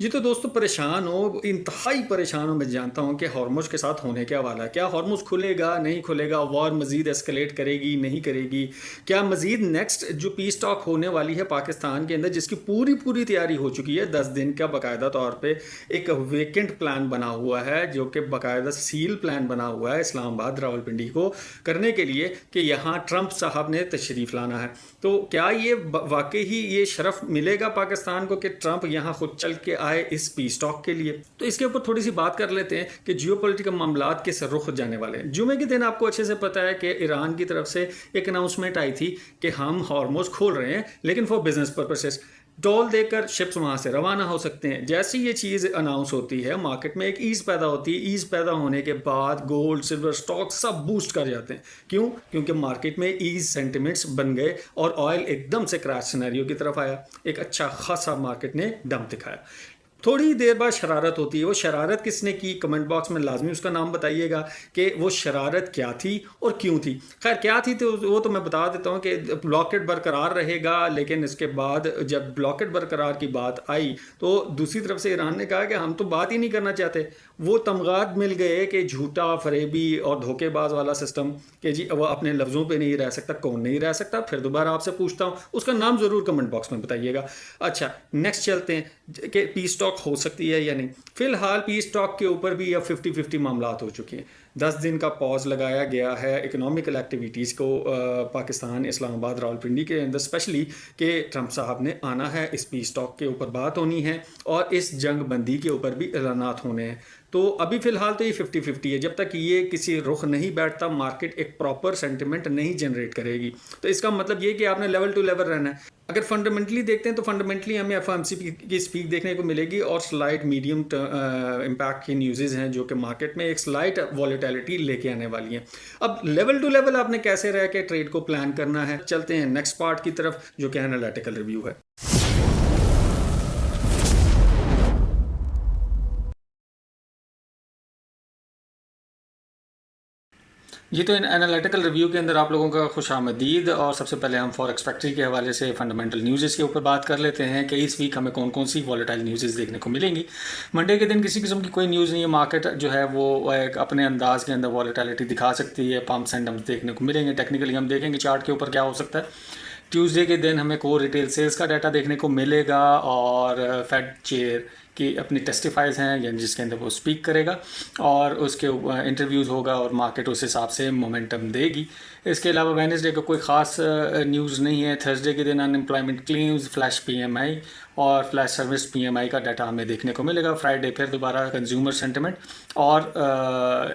जी तो दोस्तों परेशान हो, इंतहाई परेशान हूँ। मैं जानता हूँ कि हॉर्मुज़ के साथ होने क्या वाला है। क्या हॉर्मुज़ खुलेगा, नहीं खुलेगा? वॉर मज़ीद एस्केलेट करेगी, नहीं करेगी? क्या मज़ीद नेक्स्ट जो पीस टॉक होने वाली है पाकिस्तान के अंदर, जिसकी पूरी पूरी तैयारी हो चुकी है, 10 दिन का बाकायदा तौर पे एक वेकेंट प्लान बना हुआ है, जो कि बाकायदा सील प्लान बना हुआ है इस्लामाबाद रावलपिंडी को करने के लिए कि यहाँ ट्रंप साहब ने तशरीफ़ लाना है। तो क्या ये वाकई ही ये शरफ मिलेगा पाकिस्तान को कि ट्रंप यहाँ खुद चल के आए इस पीस टॉक के लिए? तो इसके ऊपर थोड़ी सी बात कर लेते हैं कि जियोपॉलिटिकल मामलात किस रुख जाने वाले हैं। जुमे के दिन आपको अच्छे से पता है कि ईरान की तरफ से एक अनाउंसमेंट आई थी कि हम हॉर्मुज़ खोल रहे हैं, लेकिन फॉर बिजनेस पर्पसेस। टोल देकर शिप्स वहाँ से रवाना हो सकते हैं। जैसी ये चीज़ अनाउंस होती है, मार्केट में एक ईज़ पैदा होती है। ईज़ पैदा होने के बाद गोल्ड, सिल्वर, स्टॉक सब बूस्ट कर जाते हैं। क्यों? क्योंकि मार्केट में ईज़ सेंटिमेंट्स बन गए और ऑयल एकदम से क्रैश सिनेरियो की तरफ आया। एक अच्छा खासा मार्केट ने दम दिखाया। थोड़ी देर बाद शरारत होती है। वो शरारत किसने की? कमेंट बॉक्स में लाजमी उसका नाम बताइएगा कि वो शरारत क्या थी और क्यों थी। खैर क्या थी तो वो तो मैं बता देता हूँ कि ब्लॉकेट बरकरार रहेगा, लेकिन इसके बाद जब ब्लॉकेट बरकरार की बात आई तो दूसरी तरफ से ईरान ने कहा कि हम तो बात ही नहीं करना चाहते। वो तमगात मिल गए कि झूठा, फरेबी और धोखेबाज वाला सिस्टम कि जी वो अपने लफ्ज़ों पे नहीं रह सकता। कौन नहीं रह सकता? फिर दोबारा आपसे पूछता हूँ, उसका नाम ज़रूर कमेंट बॉक्स में बताइएगा। अच्छा, नेक्स्ट चलते हैं कि पीस टॉक हो सकती है या नहीं। फिलहाल पीस टॉक के ऊपर भी अब 50-50 मामलात हो चुके हैं। 10 दिन का पॉज लगाया गया है इकोनॉमिकल एक्टिविटीज़ को पाकिस्तान, इस्लामाबाद, रावलपिंडी के अंदर स्पेशली कि ट्रंप साहब ने आना है, इस पीस टॉक के ऊपर बात होनी है और इस जंग बंदी के ऊपर भी ऐलानात होने हैं। तो अभी फ़िलहाल तो ये 50-50 है। जब तक ये किसी रुख नहीं बैठता, मार्केट एक प्रॉपर सेंटिमेंट नहीं जनरेट करेगी। तो इसका मतलब ये कि आपने लेवल टू लेवल रहना है। अगर फंडामेंटली देखते हैं तो फंडामेंटली हमें एफओएमसी की स्पीक देखने को मिलेगी और स्लाइट मीडियम इम्पैक्ट की न्यूज़ हैं जो कि मार्केट में एक स्लाइट वॉलेटिलिटी लेके आने वाली हैं। अब लेवल टू लेवल आपने कैसे रह के ट्रेड को प्लान करना है, चलते हैं नेक्स्ट पार्ट की तरफ जो कि एनालिटिकल रिव्यू है। जी तो इन एनालिटिकल रिव्यू के अंदर आप लोगों का खुशामदीद। और सबसे पहले हम फॉरेक्स फैक्ट्री के हवाले से फंडामेंटल न्यूज़ के ऊपर बात कर लेते हैं कि इस वीक हमें कौन कौन सी वॉलेटाइल न्यूज़ देखने को मिलेंगी। मंडे के दिन किसी किस्म की कोई न्यूज़ नहीं है। मार्केट जो है वो एक अपने अंदाज के अंदर वॉलेटिलिटी दिखा सकती है। पम्प्स एंड डंप्स देखने को मिलेंगे। टेक्निकली हम देखेंगे चार्ट के ऊपर क्या हो सकता है। ट्यूसडे के दिन हमें कोर रिटेल सेल्स का डाटा देखने को मिलेगा और फेड चेयर की अपनी टेस्टिफाइज हैं यानी जिसके अंदर वो स्पीक करेगा और उसके इंटरव्यूज़ होगा और मार्केट उस हिसाब से मोमेंटम देगी। इसके अलावा वेडनेसडे का कोई ख़ास न्यूज़ नहीं है। थर्सडे के दिन अनएम्प्लॉयमेंट क्लेम्स, फ्लैश पीएमआई और फ्लैश सर्विस पीएमआई का डाटा हमें देखने को मिलेगा। फ्राइडे फिर दोबारा कंज्यूमर सेंटिमेंट और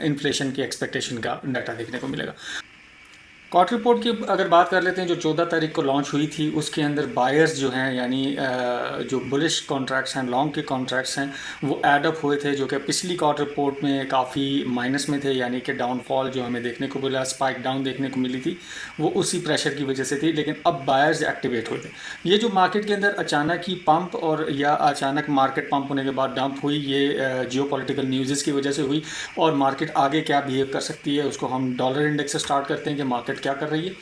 इन्फ्लेशन की एक्सपेक्टेशन का डाटा देखने को मिलेगा। क्वार्टर रिपोर्ट की अगर बात कर लेते हैं जो 14 तारीख को लॉन्च हुई थी, उसके अंदर बायर्स जो हैं यानी जो बुलिश कॉन्ट्रैक्ट्स हैं, लॉन्ग के कॉन्ट्रैक्ट्स हैं, वो एड अप हुए थे जो कि पिछली क्वार्टर रिपोर्ट में काफ़ी माइनस में थे। यानी कि डाउनफॉल जो हमें देखने को मिला, स्पाइक डाउन देखने को मिली थी, वो उसी प्रेशर की वजह से थी। लेकिन अब बायर्स एक्टिवेट हुए थे। ये जो मार्केट के अंदर अचानक ही पंप और या अचानक मार्केट पंप होने के बाद डंप हुई, ये जियो पॉलिटिकल न्यूज़ की वजह से हुई। और मार्केट आगे क्या बिहेव कर सकती है उसको हम डॉलर इंडेक्स से स्टार्ट करते हैं कि मार्केट क्या कर रही है।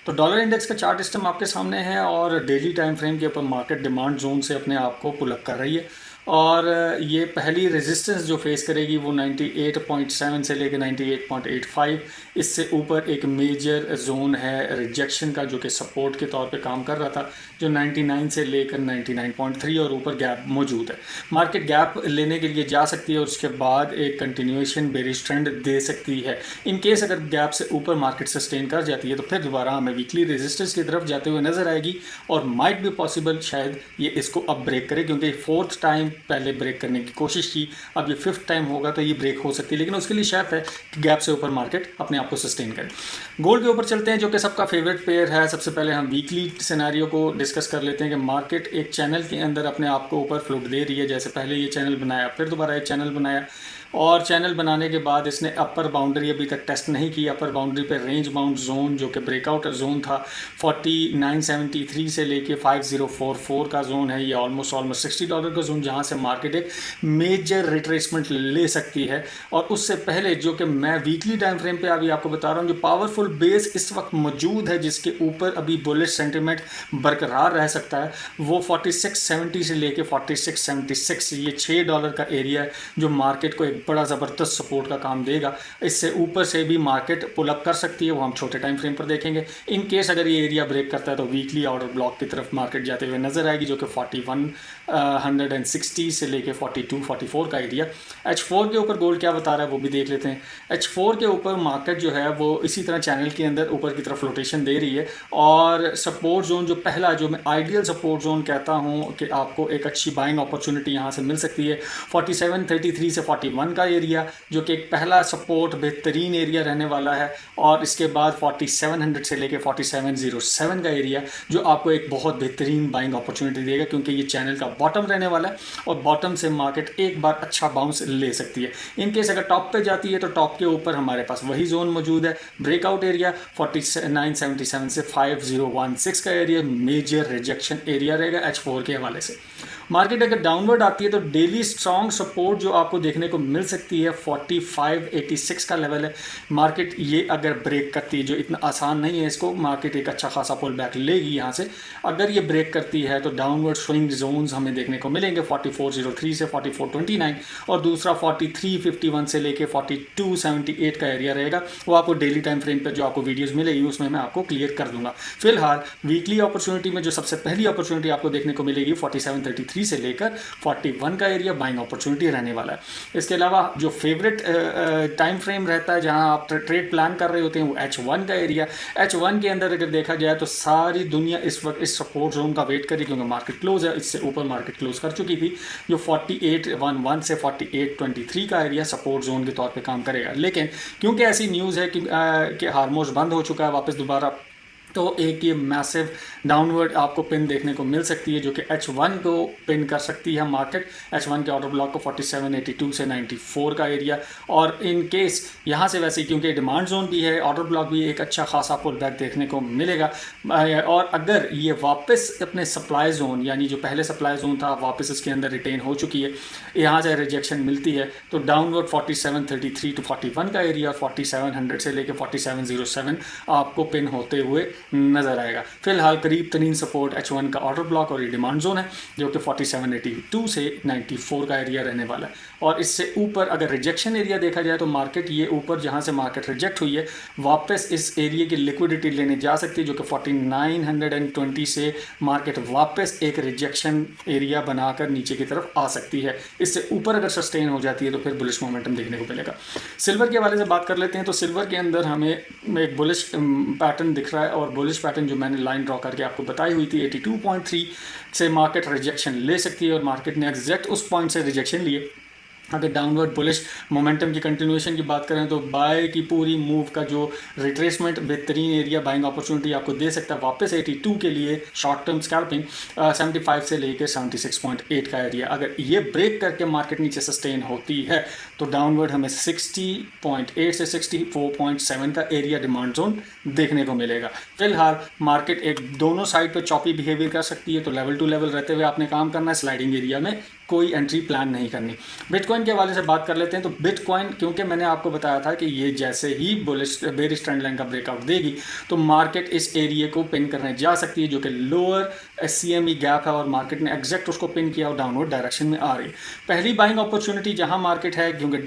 तो डॉलर इंडेक्स का चार्ट सिस्टम आपके सामने है और डेली टाइम फ्रेम के ऊपर मार्केट डिमांड जोन से अपने आप को पुल अप कर रही है। और ये पहली रेजिस्टेंस जो फेस करेगी वो 98.7 से लेकर 98.85, इससे ऊपर एक मेजर जोन है रिजेक्शन का जो कि सपोर्ट के तौर पे काम कर रहा था, जो 99 से लेकर 99.3 और ऊपर गैप मौजूद है। मार्केट गैप लेने के लिए जा सकती है और उसके बाद एक कंटिन्यूएशन बेरिश ट्रेंड दे सकती है। इन केस अगर गैप से ऊपर मार्केट सस्टेन कर जाती है तो फिर दोबारा हमें वीकली रेजिस्टेंस की तरफ जाते हुए नजर आएगी और माइट भी पॉसिबल शायद ये इसको अब ब्रेक करे, क्योंकि फोर्थ टाइम पहले ब्रेक करने की कोशिश की, अब ये फिफ्थ टाइम होगा तो ये ब्रेक हो सकती है। लेकिन उसके लिए शर्त है कि गैप से ऊपर मार्केट अपने आप को सस्टेन करे। गोल्ड के ऊपर चलते हैं जो कि सबका फेवरेट पेयर है। सबसे पहले हम वीकली सिनेरियो को डिस्कस कर लेते हैं कि मार्केट एक चैनल के अंदर अपने आप को ऊपर फ्लोट दे रही है। जैसे पहले ये चैनल बनाया, फिर दोबारा एक चैनल बनाया, और चैनल बनाने के बाद इसने अपर बाउंड्री अभी तक टेस्ट नहीं की। अपर बाउंड्री पे रेंज बाउंड जोन जो कि ब्रेकआउट जोन था 4973 से लेके 5044 का जोन है, ये ऑलमोस्ट $60 का जोन, जहाँ से मार्केट एक मेजर रिट्रेसमेंट ले सकती है। और उससे पहले जो कि मैं वीकली टाइम फ्रेम पे अभी आपको बता रहा हूँ, जो पावरफुल बेस इस वक्त मौजूद है जिसके ऊपर अभी बुलिश सेंटिमेंट बरकरार रह सकता है, वो 4670 से लेके 4676, ये $6 का एरिया है जो मार्केट को एक बड़ा ज़बरदस्त सपोर्ट का काम देगा। इससे ऊपर से भी मार्केट पुल अप कर सकती है, वो हम छोटे टाइम फ्रेम पर देखेंगे। इन केस अगर ये एरिया ब्रेक करता है तो वीकली ऑर्डर ब्लॉक की तरफ मार्केट जाते हुए नजर आएगी, जो कि 4160 से लेके 42-44 का एरिया। H4 के ऊपर गोल्ड क्या बता रहा है वो भी देख लेते हैं। H4 के ऊपर मार्केट जो है वो इसी तरह चैनल के अंदर ऊपर की तरफ फ्लोटेशन दे रही है, और सपोर्ट जोन जो पहला, जो मैं आइडियल सपोर्ट जोन कहता हूँ कि आपको एक अच्छी बाइंग अपॉर्चुनिटी यहाँ से मिल सकती है, 4733 से 41 का एरिया, जो कि एक पहला सपोर्ट बेहतरीन एरिया रहने वाला है। और इसके बाद 4700 से लेके 4707 का एरिया जो आपको एक बहुत बेहतरीन बाइंग अपॉर्चुनिटी देगा, क्योंकि ये चैनल का बॉटम रहने वाला है और बॉटम से मार्केट एक बार अच्छा बाउंस ले सकती है। इन केस अगर टॉप पे जाती है तो टॉप के ऊपर हमारे पास वही जोन मौजूद है, ब्रेकआउट एरिया 4977 से 5016 का एरिया मेजर रिजेक्शन एरिया रहेगा H4 के हवाले से। मार्केट अगर डाउनवर्ड आती है तो डेली स्ट्रॉन्ग सपोर्ट जो आपको देखने को मिल सकती है 4586 का लेवल है। मार्केट ये अगर ब्रेक करती है, जो इतना आसान नहीं है, इसको मार्केट एक अच्छा खासा पुल बैक लेगी यहाँ से। अगर ये ब्रेक करती है तो डाउनवर्ड स्विंग जोन्स हमें देखने को मिलेंगे 4403 से 4429, और दूसरा 4351 से लेके 4278 का एरिया रहेगा। वो आपको डेली टाइम फ्रेम पर जो आपको वीडियोस मिलेगी उसमें मैं आपको क्लियर कर दूंगा। फिलहाल वीकली अपॉर्चुनिटी में जो सबसे पहली अपॉर्चुनिटी आपको देखने को मिलेगी 4733 से लेकर 41 का एरिया बाइंग अपॉर्चुनिटी रहने वाला है। इसके अलावा जो फेवरेट टाइम फ्रेम रहता है जहां आप ट्रेड प्लान कर रहे होते हैं वो H1 का एरिया। H1 के अंदर अगर देखा जाए तो सारी दुनिया इस वक्त इस सपोर्ट जोन का वेट करी, क्योंकि मार्केट क्लोज है, इससे ऊपर मार्केट क्लोज कर चुकी थी, जो 4811 से 4823 का एरिया सपोर्ट जोन के तौर पे काम करेगा। लेकिन क्योंकि ऐसी न्यूज़ है कि हार्मोज बंद हो चुका है वापस दोबारा, तो एक ये मैसिव डाउनवर्ड आपको पिन देखने को मिल सकती है जो कि H1 को पिन कर सकती है मार्केट। H1 के ऑर्डर ब्लॉक को 4782 से 94 का एरिया, और इन केस यहाँ से वैसे क्योंकि डिमांड जोन भी है, ऑर्डर ब्लॉक भी एक अच्छा खासा पुल बैक देखने को मिलेगा। और अगर ये वापस अपने सप्लाई जोन, यानी जो पहले सप्लाई जोन था वापस इसके अंदर रिटेन हो चुकी है, यहाँ से रिजेक्शन मिलती है तो डाउनवर्ड 4733 टू 41 का एरिया, 4700 से लेकर 4707 आपको पिन होते हुए नजर आएगा। फिलहाल करीब तरीन सपोर्ट H1 का ऑर्डर ब्लॉक और ये डिमांड जोन है जो कि 4782 से 94 का एरिया रहने वाला है। और इससे ऊपर अगर रिजेक्शन एरिया देखा जाए तो मार्केट ये ऊपर जहां से मार्केट रिजेक्ट हुई है वापस इस एरिया की लिक्विडिटी लेने जा सकती है, जो कि 4920 से मार्केट वापस एक रिजेक्शन एरिया बनाकर नीचे की तरफ आ सकती है। इससे ऊपर अगर सस्टेन हो जाती है तो फिर बुलिश मोमेंटम देखने को मिलेगा। सिल्वर के हवाले से बात कर लेते हैं तो सिल्वर के अंदर हमें एक बुलिश पैटर्न दिख रहा है, और बुलिश पैटर्न जो मैंने लाइन ड्रॉ करके आपको बताई हुई थी 82.3 से मार्केट रिजेक्शन ले सकती है, और मार्केट ने एग्जैक्ट उस पॉइंट से रिजेक्शन लिए। अगर डाउनवर्ड बुलिश मोमेंटम की कंटिन्यूएशन की बात करें तो बाय की पूरी मूव का जो रिट्रेसमेंट बेहतरीन एरिया बाइंग अपॉर्चुनिटी आपको दे सकता है वापस 82 के लिए शॉर्ट टर्म स्कैल्पिंग, 75 से लेकर 76.8 का एरिया। अगर ये ब्रेक करके मार्केट नीचे सस्टेन होती है तो डाउनवर्ड हमें 60.8 से 64.7 का एरिया डिमांड जोन देखने को मिलेगा। फिलहाल मार्केट एक दोनों साइड पर चॉपी बिहेवियर कर सकती है, तो लेवल टू लेवल रहते हुए आपने काम करना है, स्लाइडिंग एरिया में कोई एंट्री प्लान नहीं करनी। बिटकॉइन के हवाले से बात कर लेते हैं तो बिटकॉइन, क्योंकि मैंने आपको बताया था कि ये जैसे ही बुलिश बेरिश ट्रेंड लाइन का ब्रेकआउट देगी तो मार्केट इस एरिया को पिन करने जा सकती है, जो कि लोअर SCME गैप है, और मार्केट ने एग्जैक्ट उसको पिन किया और डाउनवर्ड डायरेक्शन में आ रही है। पहली बाइंग अपॉर्चुनिटी जहां मार्केट है, क्योंकि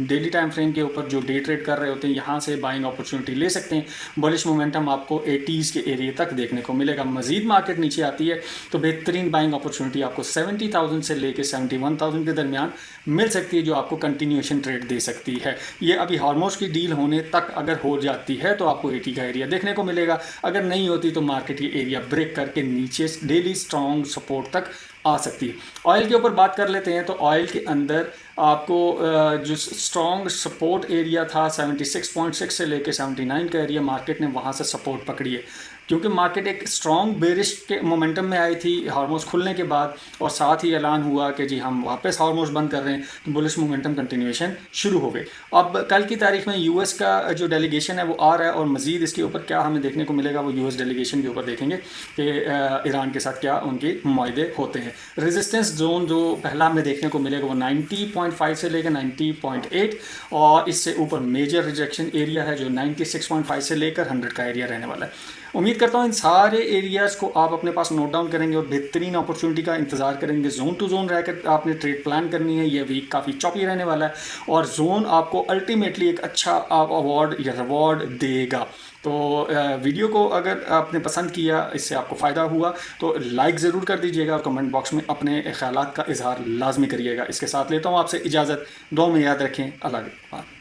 डेली टाइम फ्रेम के ऊपर जो डे ट्रेड कर रहे होते हैं यहाँ से बाइंग अपॉर्चुनिटी ले सकते हैं। बुलिश मोमेंटम आपको 80s के एरिया तक देखने को मिलेगा। मजीद मार्केट नीचे आती है तो बेहतरीन बाइंग अपॉर्चुनिटी आपको 70,000 से लेके 71,000 के दरमियान मिल सकती है, जो आपको कंटिन्यूएशन ट्रेड दे सकती है। ये अभी हार्मोज की डील होने तक अगर हो जाती है तो आपको 80 का एरिया देखने को मिलेगा। अगर नहीं होती तो मार्केट ये एरिया ब्रेक करके नीचे डेली स्ट्रॉन्ग सपोर्ट तक आ सकती है। ऑयल के ऊपर बात कर लेते हैं तो ऑयल के अंदर आपको जो स्ट्रॉन्ग सपोर्ट एरिया था 76.6 से लेके 79 का एरिया, मार्केट ने वहाँ से सपोर्ट पकड़ी है। क्योंकि मार्केट एक स्ट्रॉन्ग बेरिश के मोमेंटम में आई थी हार्मोज खुलने के बाद, और साथ ही ऐलान हुआ कि जी हम वापस हार्मोज बंद कर रहे हैं, तो बुलिश मोमेंटम कंटिन्यूएशन शुरू हो गई। अब कल की तारीख में यूएस का जो डेलीगेशन है वो आ रहा है, और मज़ीद इसके ऊपर क्या हमें देखने को मिलेगा वो यूएस डेलीगेशन के ऊपर देखेंगे कि ईरान के साथ क्या उनके मुआहदे होते हैं। रेजिस्टेंस जोन जो पहला हमें देखने को मिलेगा वो 90.5 से लेकर 90.8, और इससे ऊपर मेजर रिजेक्शन एरिया है जो 96.5 से लेकर 100 का एरिया रहने वाला है। उम्मीद करता हूँ इन सारे एरियाज़ को आप अपने पास नोट डाउन करेंगे और बेहतरीन अपॉर्चुनिटी का इंतजार करेंगे। जोन टू जोन रहकर आपने ट्रेड प्लान करनी है। ये वीक काफ़ी चॉपी रहने वाला है, और जोन आपको अल्टीमेटली एक अच्छा अवार्ड या रिवॉर्ड देगा। तो वीडियो को अगर आपने पसंद किया, इससे आपको फ़ायदा हुआ, तो लाइक ज़रूर कर दीजिएगा और कमेंट बॉक्स में अपने ख्यालात का इजहार लाजमी करिएगा। इसके साथ लेता हूँ आपसे इजाज़त। दुआ में याद रखें। अल्लाह हाफ़िज़।